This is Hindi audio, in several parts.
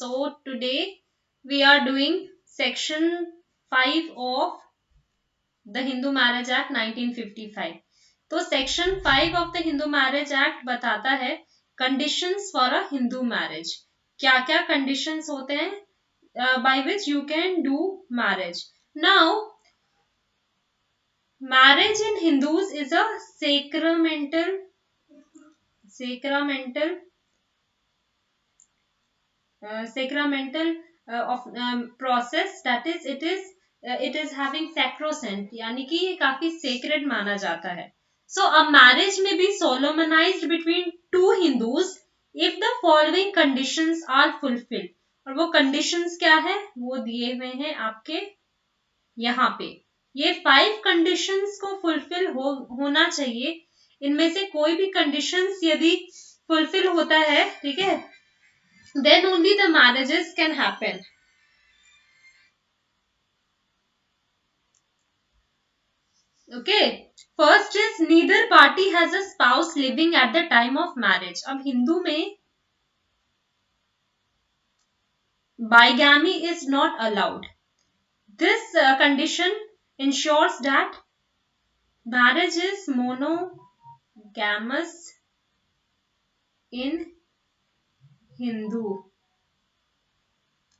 So today we are doing section 5 of the Hindu Marriage Act 1955. तो section 5 of the Hindu marriage act बताता है conditions for a Hindu marriage. क्या क्या कंडीशंस होते हैं by which you can do marriage. Now, marriage in Hindus is a sacramental of process, that is it is having sacrosanct, यानी कि ये काफी sacred माना जाता है. So a marriage may be solemnized between two Hindus if the following conditions are fulfilled. और वो conditions क्या है वो दिए हुए हैं आपके यहाँ पे. ये 5 conditions को fulfill होना चाहिए. इनमें से कोई भी conditions यदि fulfill होता है, ठीक है, then only the marriages can happen. Okay, first is neither party has a spouse living at the time of marriage. अब हिंदू में bigamy is not allowed. This condition ensures that marriage is monogamous in Hindu.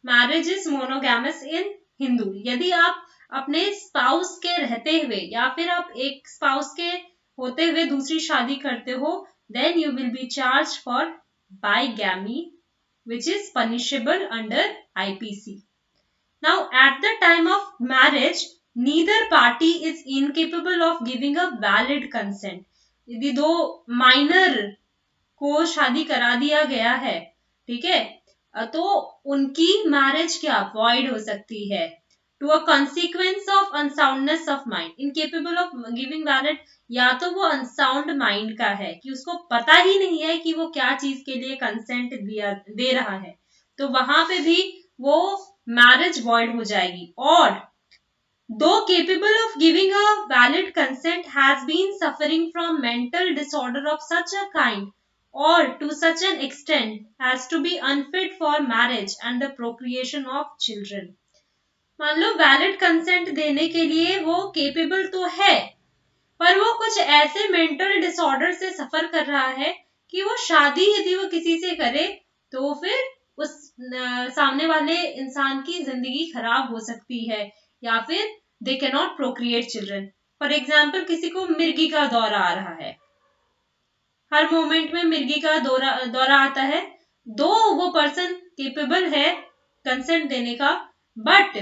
Marriage is monogamous in Hindu. यदि आप अपने स्पाउस के रहते हुए या फिर आप एक स्पाउस के होते हुए दूसरी शादी करते हो, then you will be charged for bigamy, which is punishable under IPC. Now, at the time of marriage, neither party is incapable of giving a valid consent. यदि दो माइनर को शादी करा दिया गया है, ठीक है, तो उनकी मैरिज क्या वॉइड हो सकती है. To a consequence of unsoundness of mind. Incapable of giving valid, या तो वो अनसाउंड माइंड का है कि उसको पता ही नहीं है कि वो क्या चीज के लिए कंसेंट दे रहा है, तो वहां पे भी वो मैरिज वॉइड हो जाएगी. और दो capable of giving a valid consent has been suffering from mental disorder of such a kind or to such an extent as to be unfit for marriage and the procreation of children. मान लो वैलिड कंसेंट देने के लिए वो केपेबल तो है, पर वो कुछ ऐसे मेंटल डिसऑर्डर से सफर कर रहा है कि वो शादी यदि वो किसी से करे तो फिर उस सामने वाले इंसान की जिंदगी खराब हो सकती है, या फिर they can not Procreate children. For example, किसी को मिर्गी का दौरा आ रहा है, हर मोमेंट में मिर्गी का दौरा आता है, दो वो पर्सन केपेबल है कंसेंट देने का, बट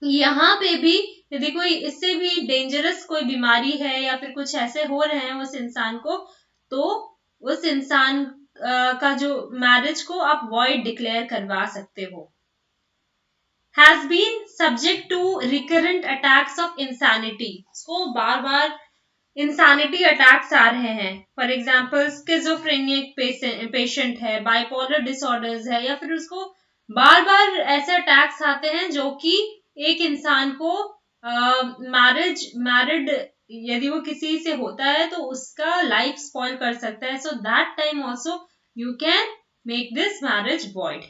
यहाँ पे भी यदि कोई इससे भी डेंजरस कोई बीमारी है या फिर कुछ ऐसे हो रहे हैं उस इंसान को, तो उस इंसान का जो मैरिज को आप वॉइड डिक्लेयर करवा सकते हो. Has been subject to recurrent attacks of insanity. इसको बार बार इंसानिटी अटैक्स आ रहे हैं. फॉर एग्जाम्पल, स्किजोफ्रेनिक पेशेंट है, बाइपोलर डिसऑर्डर्स है, या फिर उसको बार बार ऐसे अटैक्स आते हैं जो कि एक इंसान को मैरिड यदि वो किसी से होता है तो उसका लाइफ स्पॉइल कर सकता है. So that time also you can make this marriage void.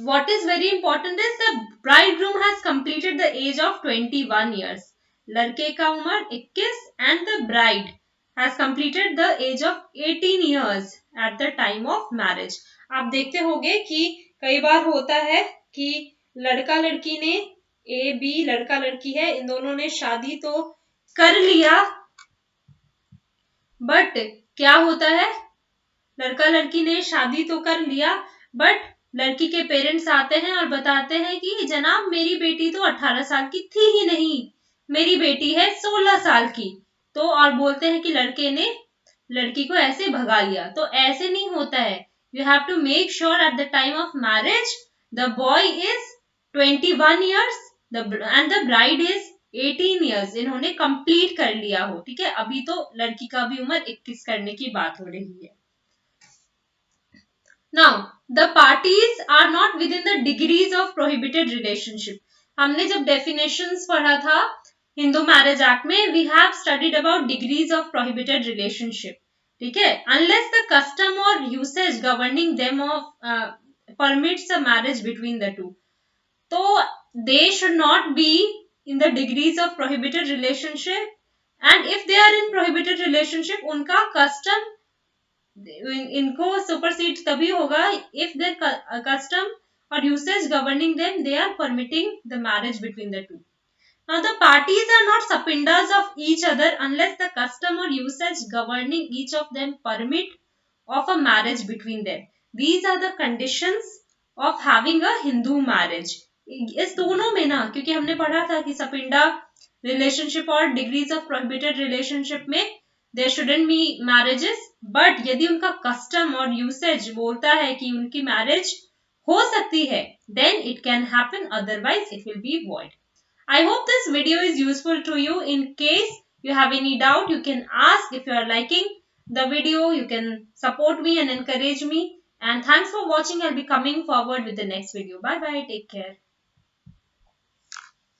What is very important is the bridegroom has completed the age of 21 years. लड़के का उम्र 21 and the bride has completed the age of 18 years at the time of marriage. आप देखते होंगे कि कई बार होता है कि लड़का लड़की ने लड़का लड़की है, इन दोनों ने शादी तो कर लिया, बट क्या होता है, लड़का लड़की ने शादी तो कर लिया बट लड़की के पेरेंट्स आते हैं और बताते हैं कि जनाब मेरी बेटी तो 18 साल की थी ही नहीं, मेरी बेटी है 16 साल की. तो और बोलते हैं कि लड़के ने लड़की को ऐसे भगा लिया. तो ऐसे नहीं होता है. You have to make sure at the time of marriage the boy is 21 years and the bride is 18 years. इन्होंने कंप्लीट कर लिया हो, ठीक है. अभी तो लड़की का भी उम्र 21 करने की बात हो रही है. Now, the parties are not within the degrees of prohibited relationship. हमने जब definitions पढ़ा था हिंदू मैरिज एक्ट में, we have studied about degrees of prohibited relationship. ठीक है, unless the custom or usage governing them of permits a marriage between the two. So they should not be in the degrees of prohibited relationship, and if they are in prohibited relationship, उनका custom इनको supersede तभी होगा if their custom or usage governing them, they are permitting the marriage between the two. Now the parties are not subpindas of each other unless the custom or usage governing each of them permit of a marriage between them. These are the conditions of having a Hindu marriage. इस दोनों में ना, क्योंकि हमने पढ़ा था कि सपिंडा रिलेशनशिप और डिग्रीज ऑफ प्रोहिबिटेड रिलेशनशिप में there shouldn't be marriages, but यदि उनका कस्टम और यूसेज बोलता है कि उनकी मैरिज हो सकती है, then it can happen, otherwise it will be void. I hope this video is useful to you. In case you have any doubt, you can ask. If you are liking the video, you can support me and encourage me. And thanks for watching. I'll be coming forward with the next video. Bye bye. Take care.